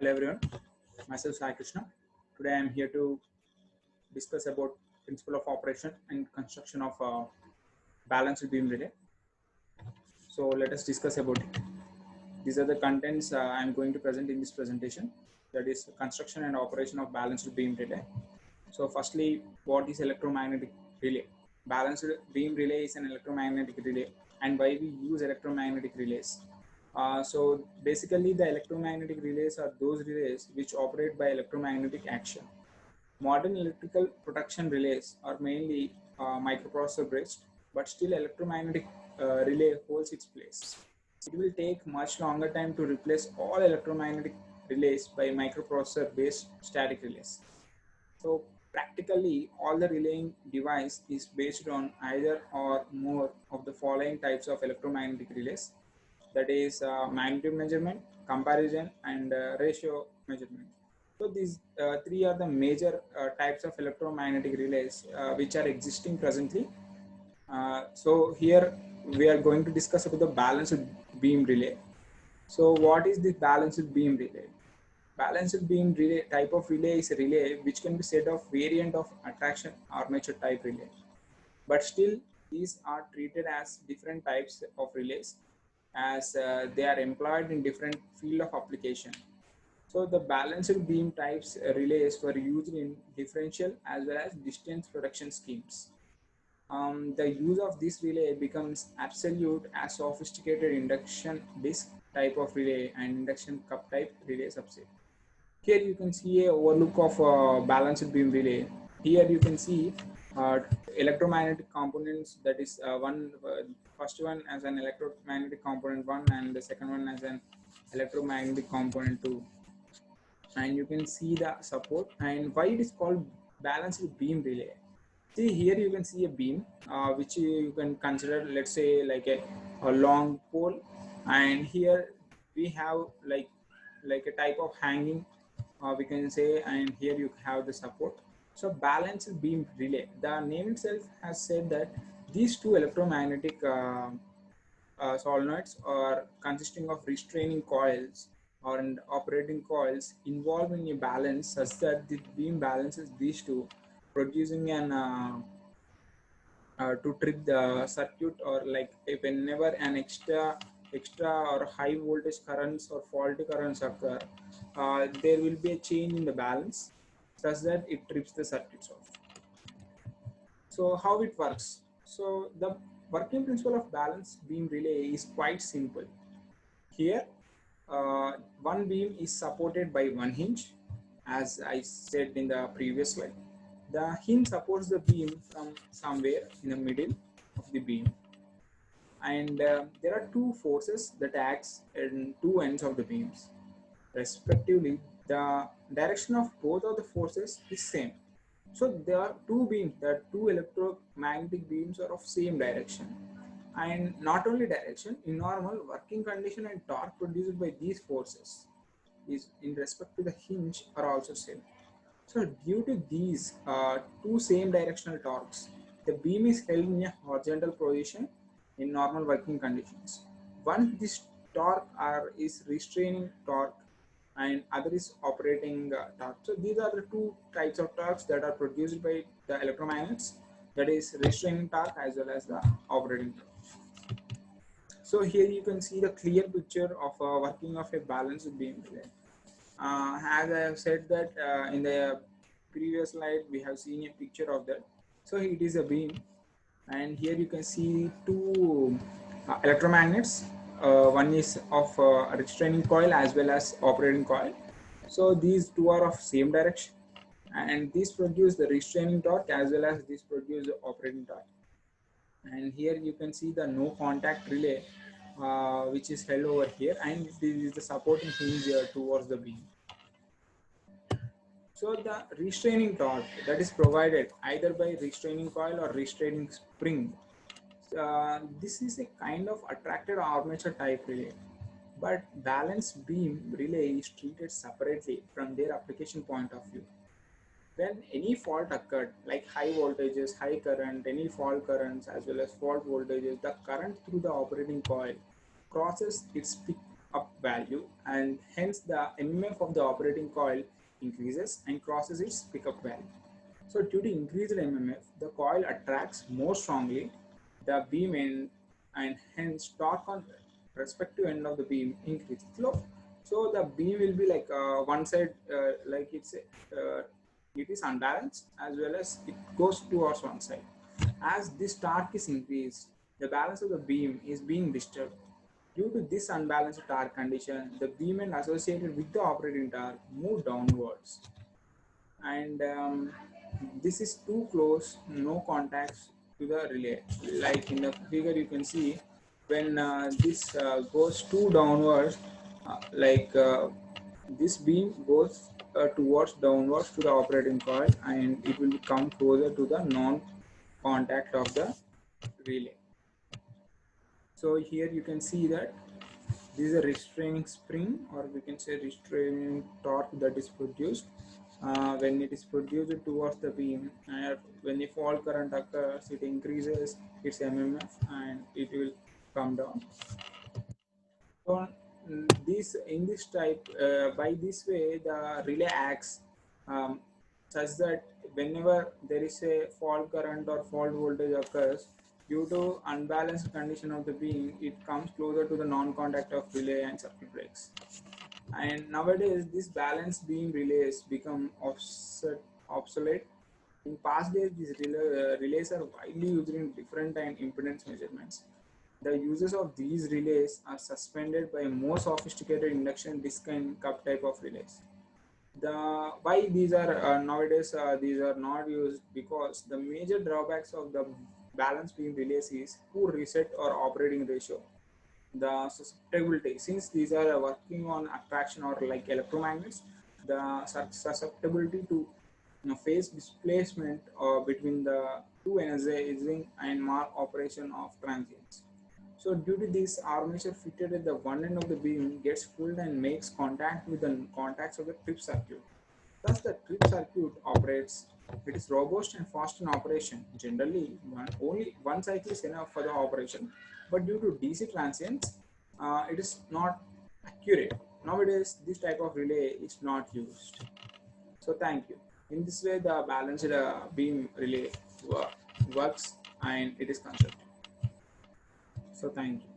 Hello everyone, myself Sai Krishna. Today I am here to discuss about principle of operation and construction of balanced beam relay. So let us discuss about it. These are the contents I am going to present in this presentation. That is construction and operation of balanced beam relay. So firstly, what is electromagnetic relay? Balanced beam relay is an electromagnetic relay, and why we use electromagnetic relays. So basically the electromagnetic relays are those relays which operate by electromagnetic action. Modern electrical protection relays are mainly microprocessor based, but still electromagnetic relay holds its place. It will take much longer time to replace all electromagnetic relays by microprocessor based static relays. So practically all the relaying device is based on either or more of the following types of electromagnetic relays, that is magnitude measurement, comparison, and ratio measurement. So these three are the major types of electromagnetic relays which are existing presently. So here we are going to discuss about the balanced beam relay. So what is the balanced beam relay? Balanced beam relay type of relay is a relay which can be said of variant of attraction armature type relay. But still these are treated as different types of relays as they are employed in different field of application. So the balanced beam types relays were used in differential as well as distance protection schemes. The use of this relay becomes absolute as sophisticated induction disk type of relay and induction cup type relay subset. Here you can see a overlook of balanced beam relay. Here you can see uh, electromagnetic components, that is first one as an electromagnetic component 1 and the second one as an electromagnetic component 2, and you can see the support and why it is called balanced beam relay. See here you can see a beam which you can consider, let's say, like a long pole, and here we have like a type of hanging, we can say, and here you have the support. So balanced beam relay, the name itself has said that these two electromagnetic solenoids are consisting of restraining coils or and operating coils involved in a balance such that the beam balances these two, producing an to trip the circuit, or like if whenever an extra or high voltage currents or faulty currents occur, there will be a change in the balance such that it trips the circuits off. So how it works? So the working principle of balanced beam relay is quite simple. Here, one beam is supported by one hinge, as I said in the previous slide. The hinge supports the beam from somewhere in the middle of the beam, and there are two forces that acts in two ends of the beams. Respectively, the direction of both of the forces is same. So there are two beams, there are two electromagnetic beams are of same direction. And not only direction, in normal working condition and torque produced by these forces is in respect to the hinge are also same. So due to these two same directional torques, the beam is held in a horizontal position in normal working conditions. One this torque is restraining torque and other is operating torque. So these are the two types of torques that are produced by the electromagnets, that is restraining torque as well as the operating torque. So here you can see the clear picture of working of a balanced beam relay. As I have said that in the previous slide, we have seen a picture of that. So it is a beam, and here you can see two electromagnets. One is of a restraining coil as well as operating coil. So these two are of same direction, and these produce the restraining torque as well as these produce the operating torque. And here you can see the no contact relay which is held over here, and this is the supporting hinge towards the beam. So the restraining torque that is provided either by restraining coil or restraining spring. This is a kind of attracted armature type relay, but balanced beam relay is treated separately from their application point of view. When any fault occurred, like high voltages, high current, any fault currents as well as fault voltages, the current through the operating coil crosses its peak up value, and hence the MMF of the operating coil increases and crosses its pickup value. So due to increased MMF, the coil attracts more strongly the beam end, and hence torque on respective end of the beam increases. So the beam will be like one side, like it is unbalanced, as well as it goes towards one side. As this torque is increased, the balance of the beam is being disturbed. Due to this unbalanced torque condition, the beam end associated with the operating torque move downwards, and this is too close, no contacts to the relay. Like in the figure you can see, when this goes too downwards, this beam goes towards downwards to the operating coil, and it will come closer to the non-contact of the relay. So here you can see that this is a restraining spring, or we can say restraining torque, that is produced when it is produced towards the beam. And when a fault current occurs, it increases its MMF and it will come down. So this in this type, by this way, the relay acts such that whenever there is a fault current or fault voltage occurs, due to unbalanced condition of the beam, it comes closer to the non-contact of relay and circuit breaks. And nowadays, these balanced beam relays become obsolete. In past days, these relays are widely used in different time impedance measurements. The uses of these relays are suspended by more sophisticated induction disc and cup type of relays. Why these are nowadays these are not used, because the major drawbacks of the balance beam relays is poor reset or operating ratio. The susceptibility, since these are working on attraction or like electromagnets, the susceptibility to phase displacement between the two energizing and mark operation of transients. So due to this, armature fitted at the one end of the beam gets pulled and makes contact with the contacts of the trip circuit. Thus, the trip circuit operates. It is robust and fast in operation. Generally, only one cycle is enough for the operation. But due to DC transients, it is not accurate. Nowadays, this type of relay is not used. So thank you. In this way, the balanced beam relay works and it is constructed. So thank you.